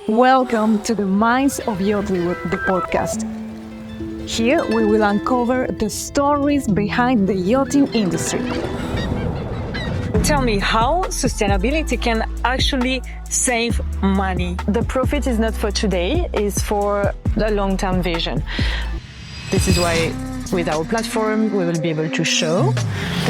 Welcome to the Minds of Yachtllywood, the podcast. Here we will uncover the stories behind the yachting industry. Tell me how sustainability can actually save money. The profit is not for today, it's for the long-term vision. This is why with our platform, we will be able to show.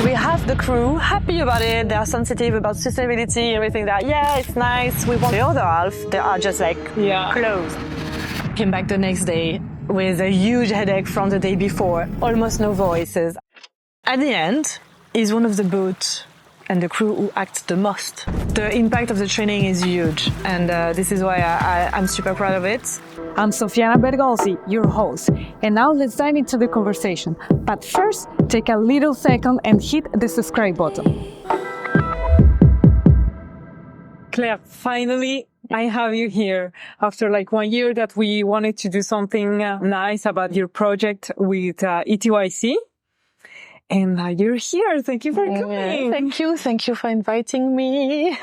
We have the crew happy about it. They are sensitive about sustainability, everything that, yeah, it's nice. We want the other half. They are just closed. Came back the next day with a huge headache from the day before, almost no voices. At the end, is one of the boats and the crew who act the most. The impact of the training is huge, and this is why I'm super proud of it. I'm Sofiana Bergolzi, your host, and now let's dive into the conversation. But first, take a little second and hit the subscribe button. Claire, finally, I have you here after 1 year that we wanted to do something nice about your project with ETYC. And you're here. Thank you for coming. Thank you for inviting me.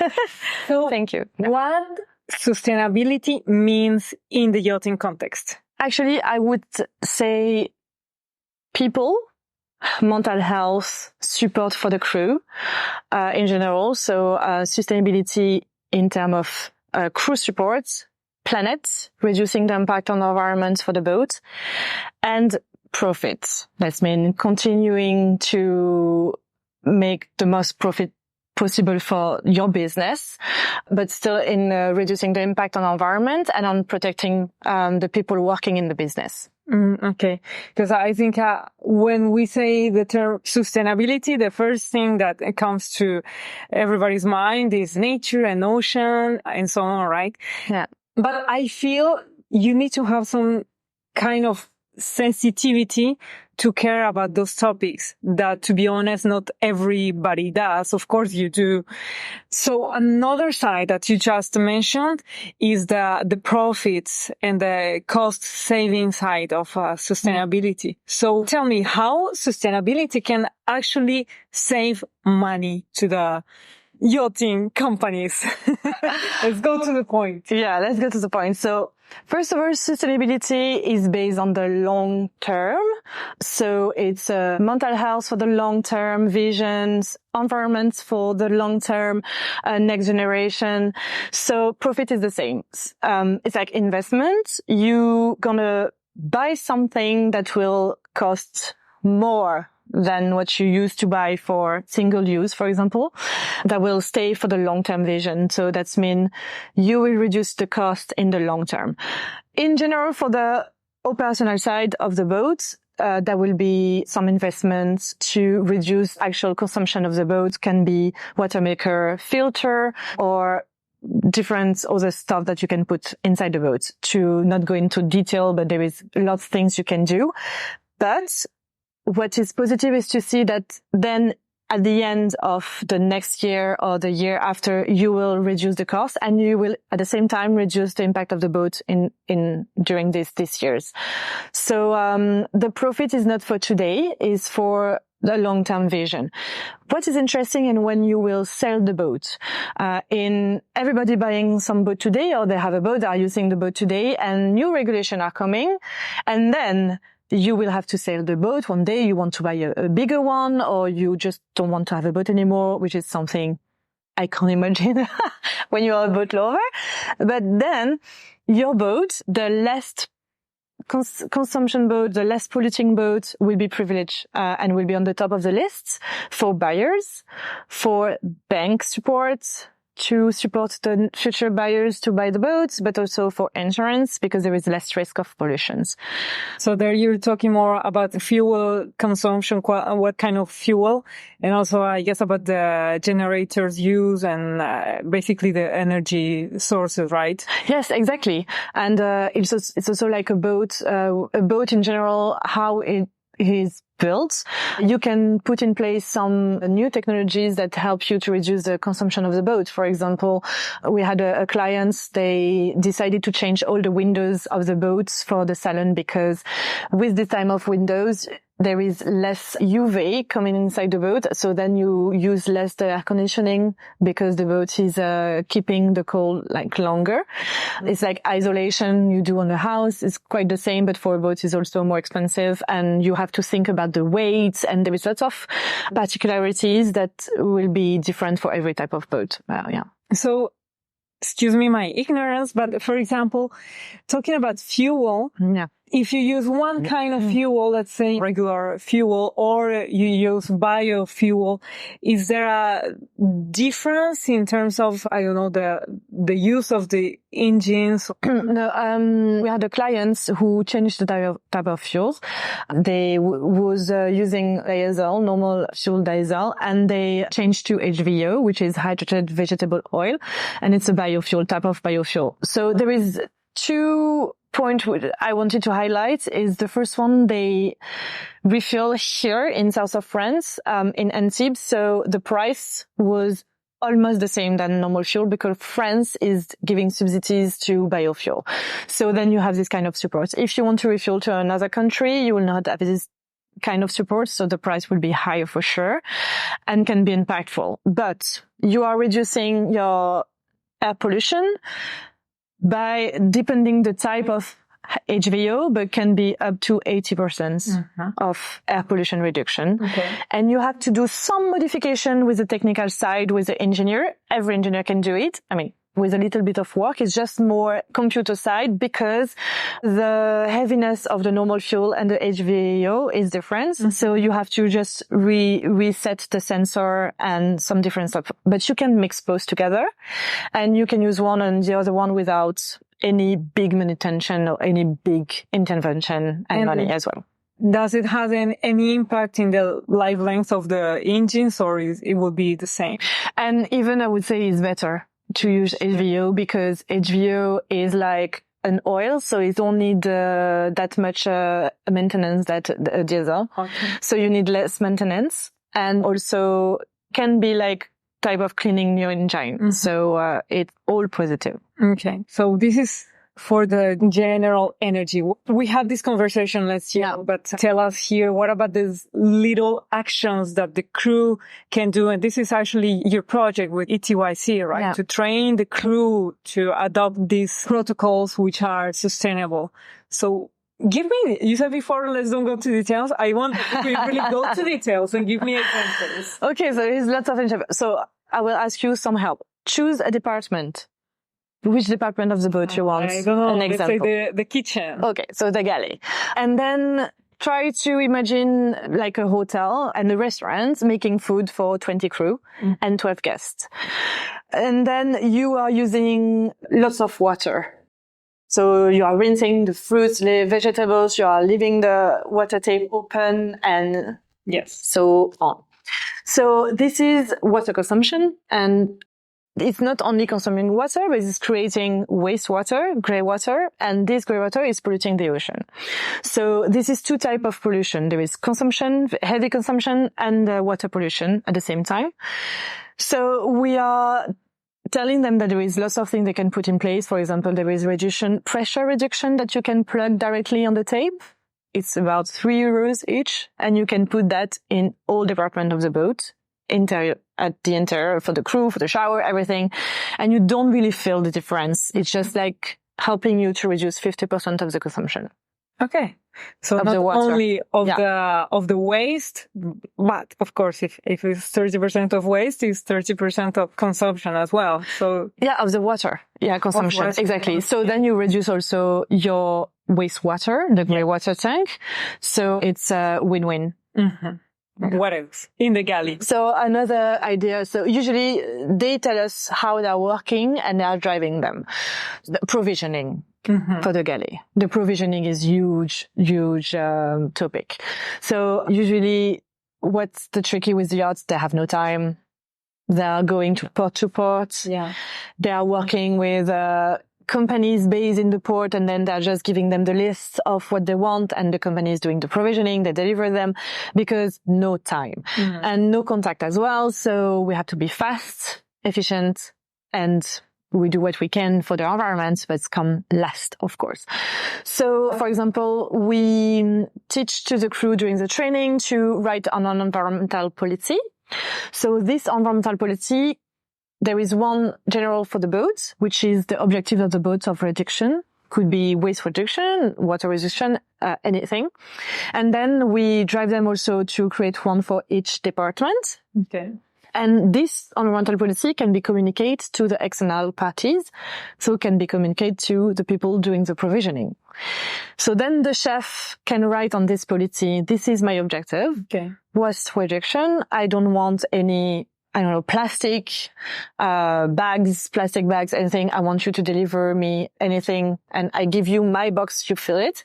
So, thank you. What sustainability means in the yachting context? Actually, I would say people, mental health, support for the crew in general. So sustainability in terms of crew support, planet, reducing the impact on the environment for the boat, and profits. That means continuing to make the most profit possible for your business, but still in reducing the impact on the environment and on protecting the people working in the business. Okay. Because I think when we say the term sustainability, the first thing that comes to everybody's mind is nature and ocean and so on, right? Yeah. But I feel you need to have some kind of sensitivity to care about those topics that, to be honest, not everybody does. Of course you do. So another side that you just mentioned is the profits and the cost saving side of sustainability. So tell me how sustainability can actually save money to the yachting companies. Let's go to the point. Yeah, let's go to the point. So first of all, sustainability is based on the long term. So it's mental health for the long term, visions, environments for the long term, next generation. So profit is the same. It's like investment. You gonna buy something that will cost more than what you used to buy for single use, for example, that will stay for the long-term vision. So that's mean you will reduce the cost in the long term. In general, for the operational side of the boat, there will be some investments to reduce actual consumption of the boat, can be water maker, filter, or different other stuff that you can put inside the boat. To not go into detail, but there is lots of things you can do. But what is positive is to see that then at the end of the next year or the year after, you will reduce the cost and you will at the same time reduce the impact of the boat during these years. So, the profit is not for today, is for the long-term vision. What is interesting and when you will sell the boat, in everybody buying some boat today or they have a boat, they are using the boat today and new regulations are coming and then you will have to sell the boat. One day you want to buy a bigger one or you just don't want to have a boat anymore, which is something I can't imagine when you are a boat lover. But then your boat, the less consumption boat, the less polluting boat will be privileged and will be on the top of the list for buyers, for bank support, to support the future buyers to buy the boats, but also for insurance because there is less risk of pollutions. So there you're talking more about fuel consumption, what kind of fuel, and also I guess about the generators use and basically the energy sources, right? Yes, exactly. And it's also like a boat in general, how it is built. You can put in place some new technologies that help you to reduce the consumption of the boat. For example, we had a client, they decided to change all the windows of the boats for the salon because with this time of windows, there is less UV coming inside the boat. So then you use less the air conditioning because the boat is keeping the cold like longer. It's like isolation you do on a house. It's quite the same, but for a boat is also more expensive, and you have to think about the weight, and there is lots of particularities that will be different for every type of boat. Yeah. So, excuse me my ignorance, but for example, talking about fuel, if you use one kind of fuel, let's say regular fuel, or you use biofuel, is there a difference in terms of, I don't know, the use of the engines? No, we had the clients who changed the type of fuels. They was using diesel, normal fuel diesel, and they changed to HVO, which is hydrogenated vegetable oil, and it's a biofuel, type of biofuel. So there is two point I wanted to highlight. Is the first one, they refill here in south of France, in Antibes. So the price was almost the same than normal fuel because France is giving subsidies to biofuel. So then you have this kind of support. If you want to refuel to another country, you will not have this kind of support. So the price will be higher for sure and can be impactful. But you are reducing your air pollution by depending the type of HVO, but can be up to 80% of air pollution reduction. Okay. And you have to do some modification with the technical side with the engineer. Every engineer can do it. I mean, with a little bit of work, it's just more computer side because the heaviness of the normal fuel and the HVO is different. So you have to just reset the sensor and some different stuff. But you can mix both together and you can use one and the other one without any big manutention or any big intervention and money as well. Does it have any impact in the life length of the engines, or it will be the same? And even I would say it's better to use HVO because HVO is like an oil, so it don't need that much maintenance that diesel. Okay. So you need less maintenance, and also can be like type of cleaning your engine. So it's all positive. Okay, so this is for the general energy. We had this conversation last year, but tell us here, what about these little actions that the crew can do? And this is actually your project with ETYC, right? Yeah. To train the crew to adopt these protocols which are sustainable. So give me, you said before, let's don't go to details. I want to really go to details and give me examples. Okay, so there's lots of examples. So I will ask you some help. Choose a department. Which department of the boat you want? I don't know. An example. Let's say the kitchen. Okay, so the galley. And then try to imagine like a hotel and a restaurant making food for 20 crew and 12 guests. And then you are using lots of water. So you are rinsing the fruits, the vegetables, you are leaving the water tap open and so on. So this is water consumption, and it's not only consuming water, but it's creating wastewater, grey water, and this grey water is polluting the ocean. So this is two types of pollution. There is consumption, heavy consumption, and water pollution at the same time. So we are telling them that there is lots of things they can put in place. For example, there is pressure reduction that you can plug directly on the tape. It's about €3 each, and you can put that in all departments of the boat. At the interior, for the crew, for the shower, everything. And you don't really feel the difference. It's just like helping you to reduce 50% of the consumption. Okay. So not only of the waste, but of course, if it's 30% of waste, it's 30% of consumption as well. So of the water. Yeah, consumption. Exactly. So then you reduce also your wastewater, the grey water tank. So it's a win-win. What else in the galley? So another idea. So usually they tell us how they're working and they are driving them. The provisioning for the galley. The provisioning is huge topic. So usually what's the tricky with the yachts? They have no time. They are going to port. Yeah. They are working with companies based in the port, and then they're just giving them the list of what they want, and the company is doing the provisioning, they deliver them, because no time and no contact as well. So we have to be fast, efficient, and we do what we can for the environment, but come last, of course. So, for example, we teach to the crew during the training to write an environmental policy. So this environmental policy, there is one general for the boat, which is the objective of the boat of reduction. Could be waste reduction, water reduction, anything. And then we drive them also to create one for each department. Okay. And this environmental policy can be communicated to the external parties, so can be communicated to the people doing the provisioning. So then the chef can write on this policy, this is my objective. Okay. Waste reduction. I don't want any, plastic bags, anything. I want you to deliver me anything, and I give you my box, you fill it.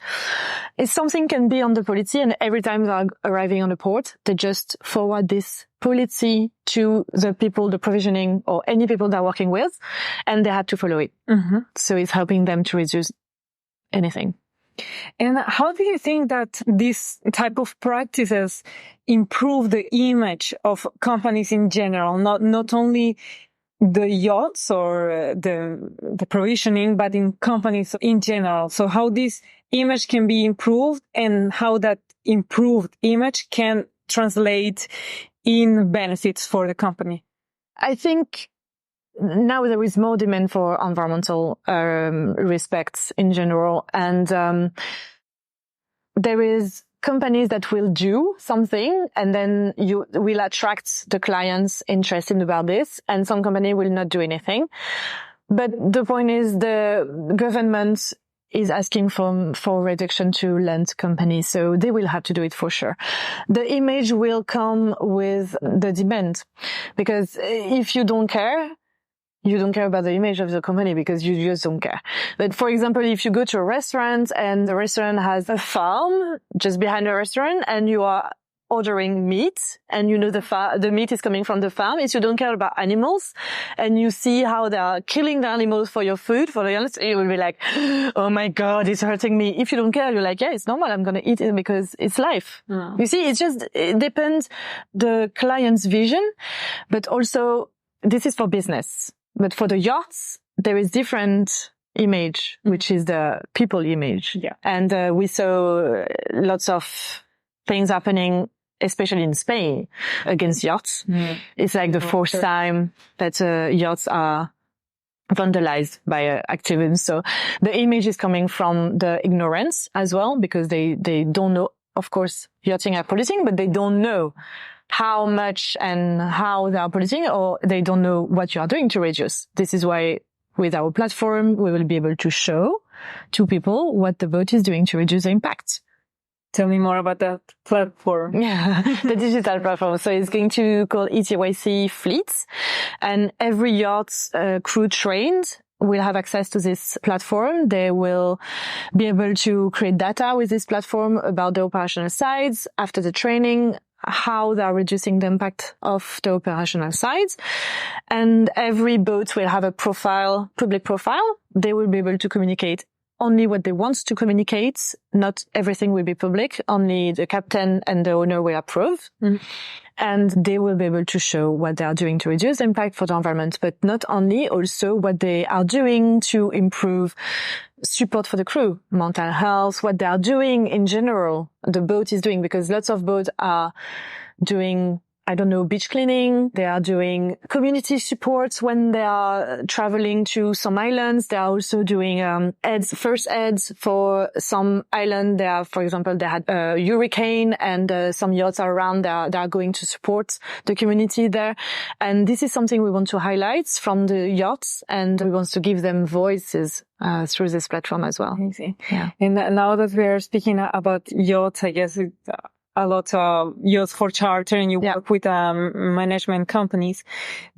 It's something can be on the policy, and every time they're arriving on the port, they just forward this policy to the people, the provisioning, or any people they're working with, and they have to follow it. Mm-hmm. So it's helping them to reduce anything. And how do you think that this type of practices improve the image of companies in general, not only the yachts or the provisioning, but in companies in general? So how this image can be improved and how that improved image can translate in benefits for the company? I think now there is more demand for environmental respects in general, and there is companies that will do something, and then you will attract the clients interested about this, and some company will not do anything. But the point is, the government is asking for reduction to land companies, so they will have to do it for sure. The image will come with the demand, because if you don't care about the image of the company, because you just don't care. But for example, if you go to a restaurant and the restaurant has a farm just behind the restaurant and you are ordering meat and you know the meat is coming from the farm, if you don't care about animals and you see how they are killing the animals for your food, you will be like, oh my God, it's hurting me. If you don't care, you're like, yeah, it's normal. I'm going to eat it because it's life. Yeah. You see, it depends the client's vision, but also this is for business. But for the yachts, there is different image, which is the people image. Yeah. And we saw lots of things happening, especially in Spain, against yachts. Mm. It's like the fourth time that yachts are vandalized by activists. So the image is coming from the ignorance as well, because they don't know, of course, yachting are polluting, but they don't know how much and how they are polluting, or they don't know what you are doing to reduce. This is why with our platform, we will be able to show to people what the boat is doing to reduce the impact. Tell me more about that platform. Yeah, the digital platform. So it's going to call ETYC Fleets, and every yacht crew trained will have access to this platform. They will be able to create data with this platform about the operational sides after the training, how they are reducing the impact of the operational sides. And every boat will have a profile, public profile. They will be able to communicate only what they want to communicate. Not everything will be public. Only the captain and the owner will approve. Mm. And they will be able to show what they are doing to reduce the impact for the environment, but not only, also what they are doing to improve support for the crew, mental health, what they are doing in general, the boat is doing, because lots of boats are doing, beach cleaning. They are doing community support when they are traveling to some islands. They are also doing first aids for some island. They are, for example, they had a hurricane and some yachts are around. They are going to support the community there. And this is something we want to highlight from the yachts, and we want to give them voices through this platform as well. Amazing. Yeah. And now that we are speaking about yachts, I guess a lot of yachts for charter, and you work with management companies.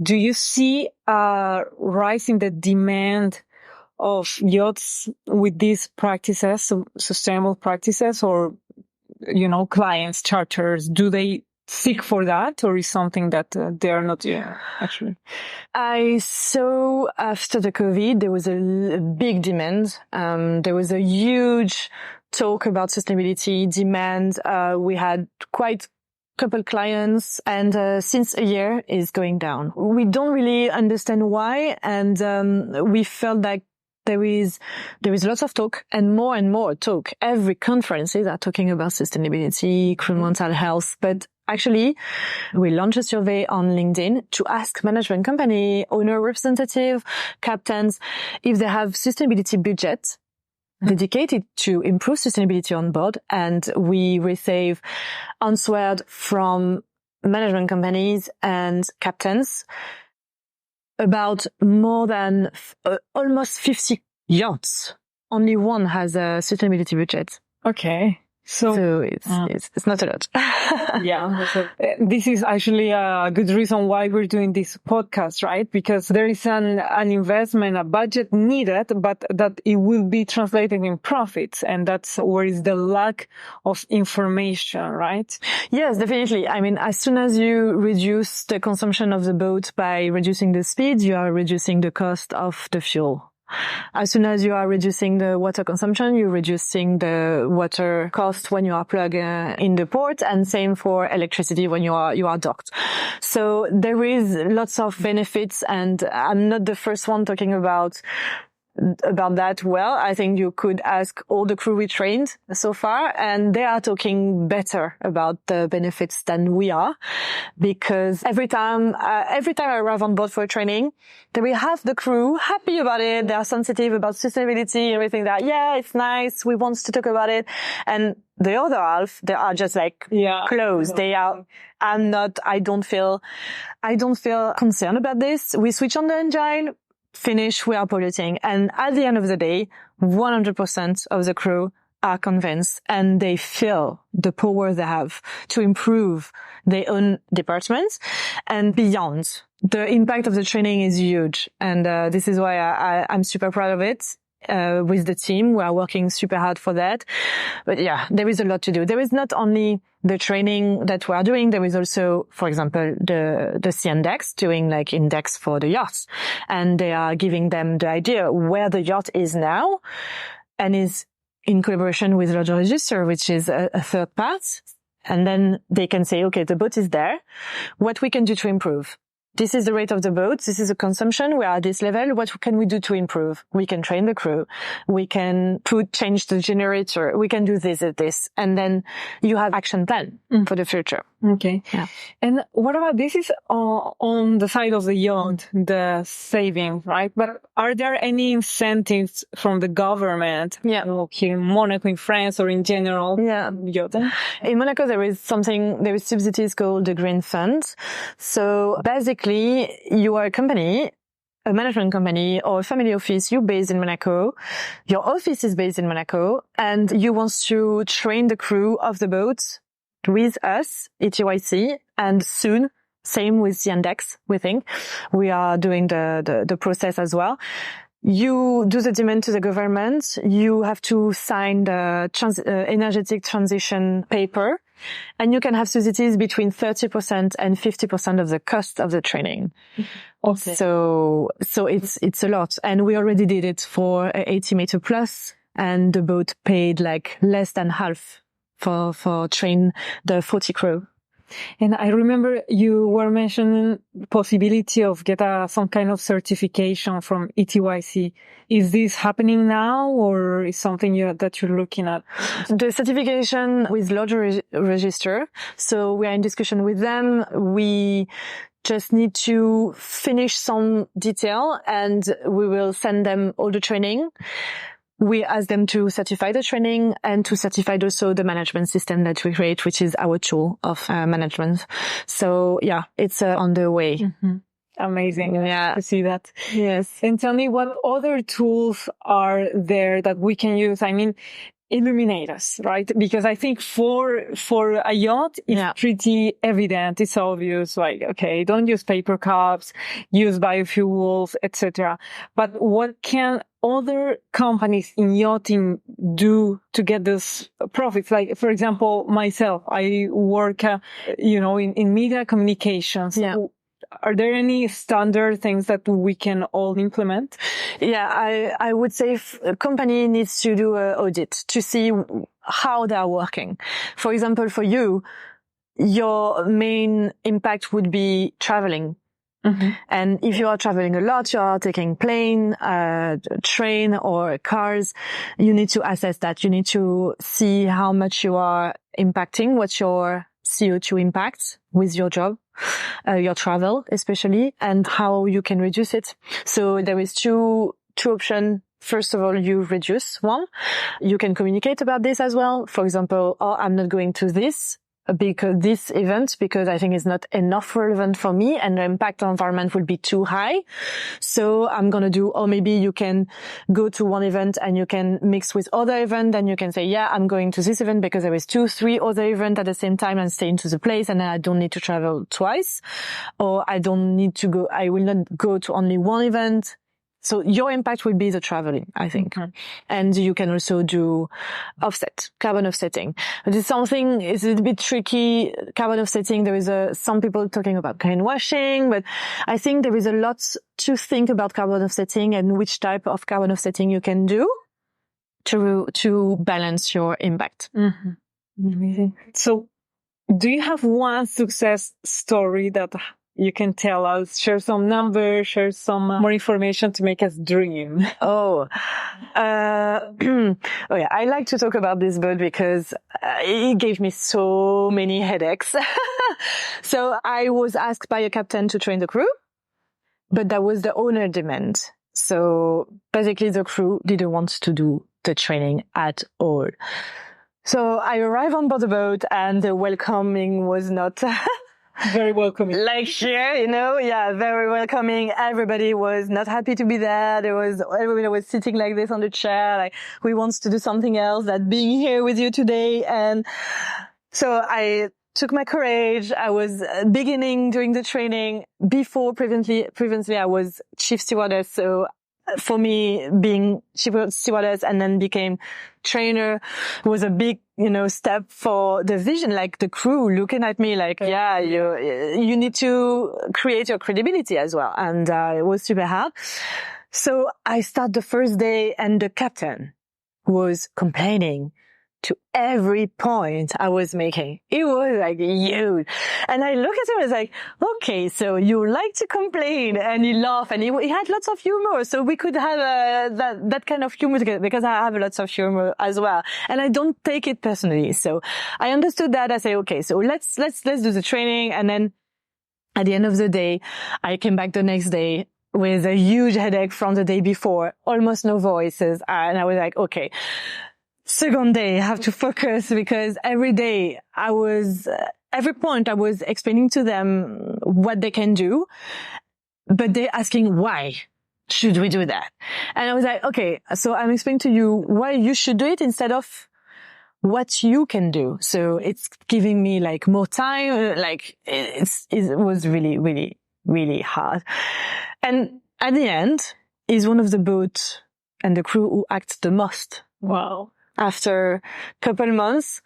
Do you see a rise in the demand of yachts with these practices, sustainable practices, or, clients, charters, do they seek for that, or is something that they are not actually? I saw after the COVID, there was a big demand. There was a huge talk about sustainability demand. We had quite couple clients, and since a year is going down. We don't really understand why, and we felt like there is lots of talk and more talk. Every conferences are talking about sustainability, crew mental health, but actually, we launched a survey on LinkedIn to ask management company, owner representative, captains, if they have sustainability budget dedicated to improve sustainability on board. And we receive answered from management companies and captains about more than almost 50 yachts. Only one has a sustainability budget. Okay. So it's not a lot. Yeah. So, this is actually a good reason why we're doing this podcast, right? Because there is an investment, a budget needed, but that it will be translated in profits. And that's where is the lack of information, right? Yes, definitely. I mean, as soon as you reduce the consumption of the boat by reducing the speed, you are reducing the cost of the fuel. As soon as you are reducing the water consumption, you're reducing the water cost when you are plugged in the port, and same for electricity when you are docked. So there is lots of benefits, and I'm not the first one talking about that. Well, I think you could ask all the crew we trained so far, and they are talking better about the benefits than we are, because every time I arrive on board for training, they will have the crew happy about it. They are sensitive about sustainability, everything that, yeah, it's nice. We want to talk about it. And the other half, they are just like closed. They are, I don't feel concerned about this. We switch on the engine, finish, we are polluting. And at the end of the day, 100% of the crew are convinced, and they feel the power they have to improve their own departments and beyond. The impact of the training is huge. And this is why I'm super proud of it. With the team, we are working super hard for that. But yeah, there is a lot to do. There is not only the training that we are doing, there is also, for example, the Sea Index, doing like index for the yachts. And they are giving them the idea where the yacht is now, and is in collaboration with Lodge Register, which is a third part. And then they can say, okay, the boat is there. What we can do to improve? This is the rate of the boat. This is the consumption. We are at this level. What can we do to improve? We can train the crew. We can change the generator. We can do this. And then you have action plan for the future. Okay. Yeah. And what about, this is on the side of the yacht, the saving, right? But are there any incentives from the government? Yeah. Here in Monaco, in France, or in general? Yeah. Yachting? In Monaco, there is subsidies called the Green Fund. So basically, you are a company, a management company or a family office, you're based in Monaco, your office is based in Monaco, and you want to train the crew of the boat with us, ETYC, and soon, same with the index, we think. We are doing the process as well. You do the demand to the government, you have to sign the energetic transition paper, and you can have subsidies between 30% and 50% of the cost of the training. Okay. So it's a lot. And we already did it for 80 meter plus, and the boat paid like less than half for train the 40 crew. And I remember you were mentioning the possibility of get some kind of certification from ETYC. Is this happening now, or is something that you're looking at? The certification with Lodge Register. So we are in discussion with them. We just need to finish some detail, and we will send them all the training. We ask them to certify the training and to certify also the management system that we create, which is our tool of management. So yeah, it's on the way. Mm-hmm. Amazing. Yeah. To see that. Yes. And tell me, what other tools are there that we can use? I mean, illuminate us, right? Because I think for a yacht, it's pretty evident. It's obvious, like, okay, don't use paper cups, use biofuels, etc. But what can other companies in yachting do to get those profits? Like, for example, myself, I work, in media communications. Yeah. Are there any standard things that we can all implement? Yeah, I would say a company needs to do an audit to see how they are working. For example, for you your main impact would be traveling. Mm-hmm. And if you are traveling a lot, you are taking plane, train or cars, you need to assess that. You need to see how much you are impacting, what's your CO2 impact with your job, your travel especially, and how you can reduce it. So there is two options. First of all, you reduce one. You can communicate about this as well. For example, I'm not going to this event because I think it's not enough relevant for me and the impact on environment will be too high. So I'm going to do, or maybe you can go to one event and you can mix with other event and you can say, yeah, I'm going to this event because there is 2-3 other events at the same time and stay into the place and then I don't need to travel twice, or I will not go to only one event. So your impact will be the traveling, I think. Mm-hmm. And you can also do carbon offsetting. It is something, it's a bit tricky. Carbon offsetting, there is some people talking about greenwashing, but I think there is a lot to think about carbon offsetting and which type of carbon offsetting you can do to balance your impact. Mm-hmm. Amazing. So do you have one success story that you can tell us, share some numbers, share some more information to make us dream? Oh yeah, I like to talk about this boat because it gave me so many headaches. So I was asked by a captain to train the crew, but that was the owner demand. So basically the crew didn't want to do the training at all. So I arrived on board the boat and the welcoming was not very welcoming. Like here, very welcoming. Everybody was not happy to be there. Everybody was sitting like this on the chair, like, we want to do something else than being here with you today. And so I took my courage. I was beginning doing the training. Previously I was chief stewardess. So for me, being chief stewardess and then became trainer was a big, step for the vision, like the crew looking at me like, yeah, you need to create your credibility as well. And it was super hard. So I start the first day and the captain was complaining to every point I was making. It was like huge. And I look at him and was like, okay, so you like to complain, and he laughed and he had lots of humor. So we could have that kind of humor together because I have lots of humor as well. And I don't take it personally. So I understood that. I say, okay, so let's do the training. And then at the end of the day, I came back the next day with a huge headache from the day before, almost no voices. And I was like, okay, second day, I have to focus because every day every point I was explaining to them what they can do, but they're asking why should we do that? And I was like, okay, so I'm explaining to you why you should do it instead of what you can do. So it's giving me like more time, like it was really, really, really hard. And at the end is one of the boat and the crew who acts the most. Wow. After a couple months.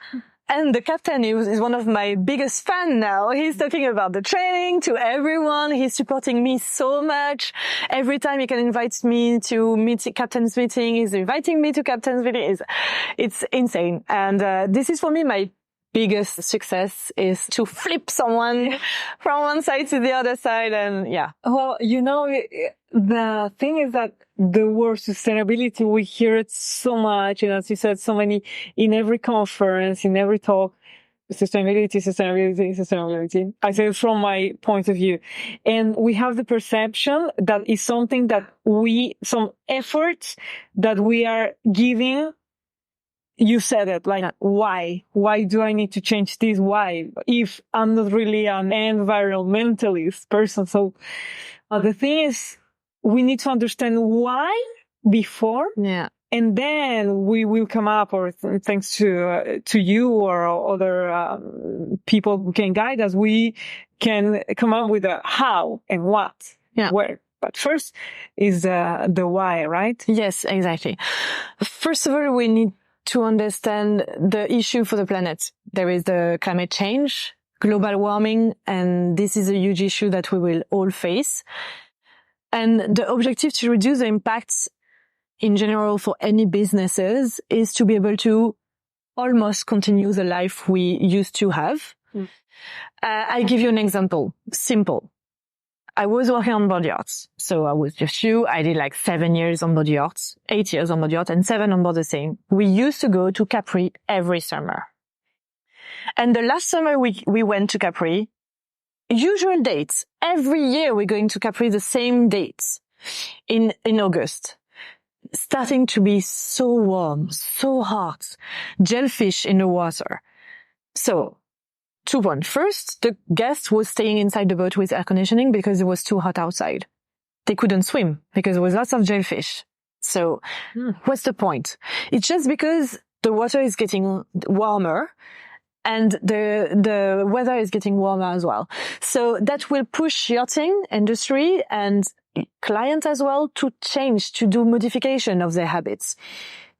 And the captain is one of my biggest fans now. He's talking about the training to everyone. He's supporting me so much. Every time he can invite me to captain's meeting, he's inviting me to captain's meeting. It's insane. And this is for me my biggest success is to flip someone from one side to the other side. And yeah. Well, the thing is that the word sustainability, we hear it so much. And as you said, so many in every conference, in every talk, sustainability. I say it from my point of view. And we have the perception that is something that some efforts that we are giving. You said it, like, why? Why do I need to change this? Why? If I'm not really an environmentalist person. So the thing is, we need to understand why before. Yeah. And then we will come up, or thanks to you or other people who can guide us, we can come up with a how and what, where. But first is the why, right? Yes, exactly. First of all, we need to understand the issue for the planet. There is the climate change, global warming, and this is a huge issue that we will all face. And the objective to reduce the impacts in general for any businesses is to be able to almost continue the life we used to have. I'll give you an example. Simple. I was working on board yachts. So I was just you. I did like 7 years on board yachts, 8 years on board yacht, and 7 on board the same. We used to go to Capri every summer. And the last summer we went to Capri, usual dates. Every year we're going to Capri the same dates in August. Starting to be so warm, so hot, jellyfish in the water. So, 2 points. First, the guest was staying inside the boat with air conditioning because it was too hot outside. They couldn't swim because there was lots of jellyfish. So, what's the point? It's just because the water is getting warmer and the weather is getting warmer as well. So that will push yachting industry and clients as well to change, to do modification of their habits.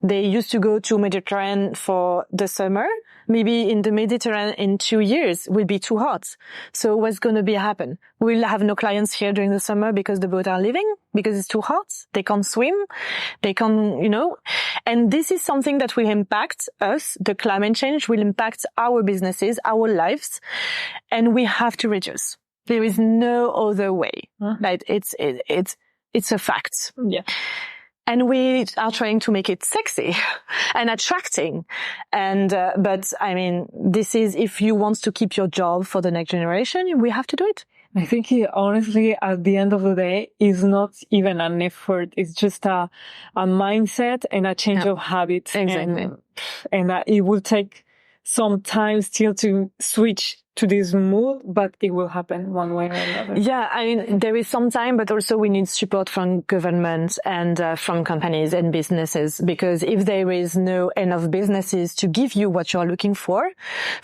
They used to go to Mediterranean for the summer. Maybe in the Mediterranean in 2 years will be too hot. So what's going to happen? We'll have no clients here during the summer because the boats are leaving, because it's too hot. They can't swim. They can't, and this is something that will impact us. The climate change will impact our businesses, our lives, and we have to reduce. There is no other way. Like it's a fact. Yeah. And we are trying to make it sexy and attracting. And, but I mean, this is, if you want to keep your job for the next generation, we have to do it. I think honestly, at the end of the day, it's not even an effort. It's just a mindset and a change of habits. Exactly. And it will take some time still to switch to this mood, but it will happen one way or another. Yeah, I mean, there is some time, but also we need support from government and from companies and businesses, because if there is no enough businesses to give you what you're looking for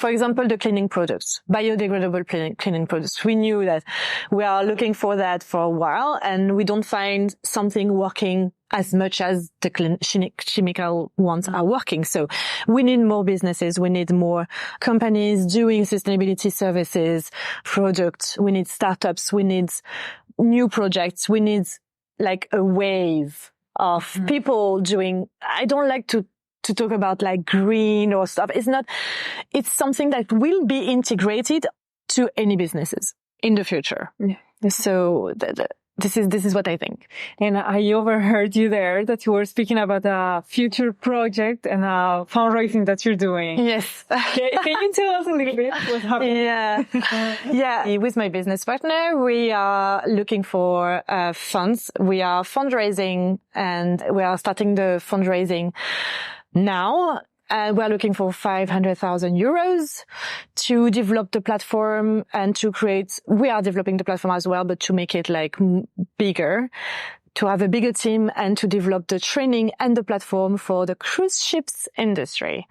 example, the cleaning products, biodegradable cleaning products, we knew that we are looking for that for a while and we don't find something working as much as the chemical ones are working. So we need more businesses. We need more companies doing sustainability services, products. We need startups. We need new projects. We need like a wave of people doing, I don't like to talk about like green or stuff. It's something that will be integrated to any businesses in the future. Yeah. So this is what I think. And I overheard you there that you were speaking about a future project and a fundraising that you're doing. Yes. Can you tell us a little bit what's happening? Yeah. With my business partner, we are looking for funds. We are fundraising and we are starting the fundraising now. We're looking for 500,000 euros to develop the platform and we are developing the platform as well, but to make it like bigger, to have a bigger team and to develop the training and the platform for the cruise ships industry,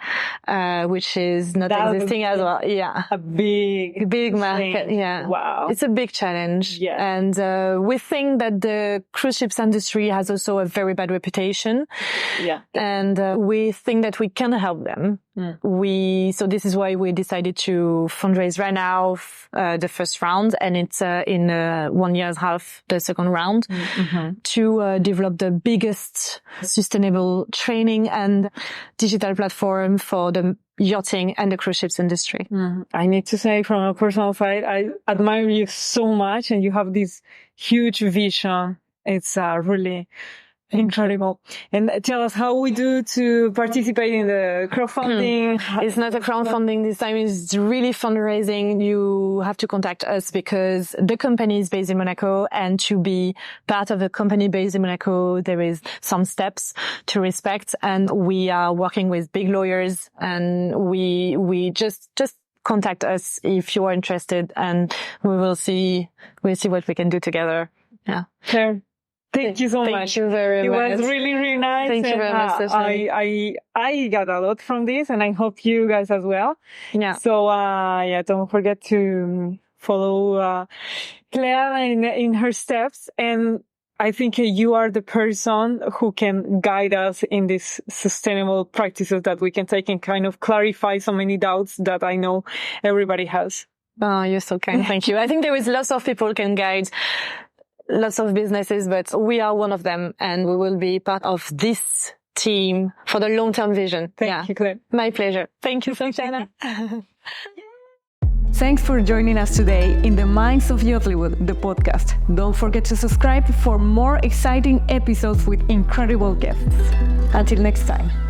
which is not existing as well. Yeah. A big market. Yeah. Wow. It's a big challenge. Yeah. And, we think that the cruise ships industry has also a very bad reputation. Yeah. And, we think that we can help them. So this is why we decided to fundraise right now, the first round, and it's, in, 1 year's half, the second round, to, develop the biggest sustainable training and digital platform for the yachting and the cruise ships industry. I need to say from a personal side, I admire you so much and you have this huge vision. It's, really incredible. And tell us how we do to participate in the crowdfunding. It's not a crowdfunding this time. It's really fundraising. You have to contact us because the company is based in Monaco, and to be part of a company based in Monaco, there is some steps to respect. And we are working with big lawyers, and we just contact us if you are interested, and we'll see what we can do together. Yeah. Claire, thank you so much. Thank you very much. It was really, really nice. Thank you very much, Stephanie. I got a lot from this, and I hope you guys as well. Yeah. So, don't forget to follow, Claire in her steps. And I think you are the person who can guide us in these sustainable practices that we can take and kind of clarify so many doubts that I know everybody has. Oh, you're so kind. Thank you. I think there is lots of people can guide lots of businesses, but we are one of them, and we will be part of this team for the long-term vision. Thank you, Claire. My pleasure. Thank you so much, Anna. Thanks for joining us today in the Minds of Yachtllywood, the podcast. Don't forget to subscribe for more exciting episodes with incredible guests. Until next time.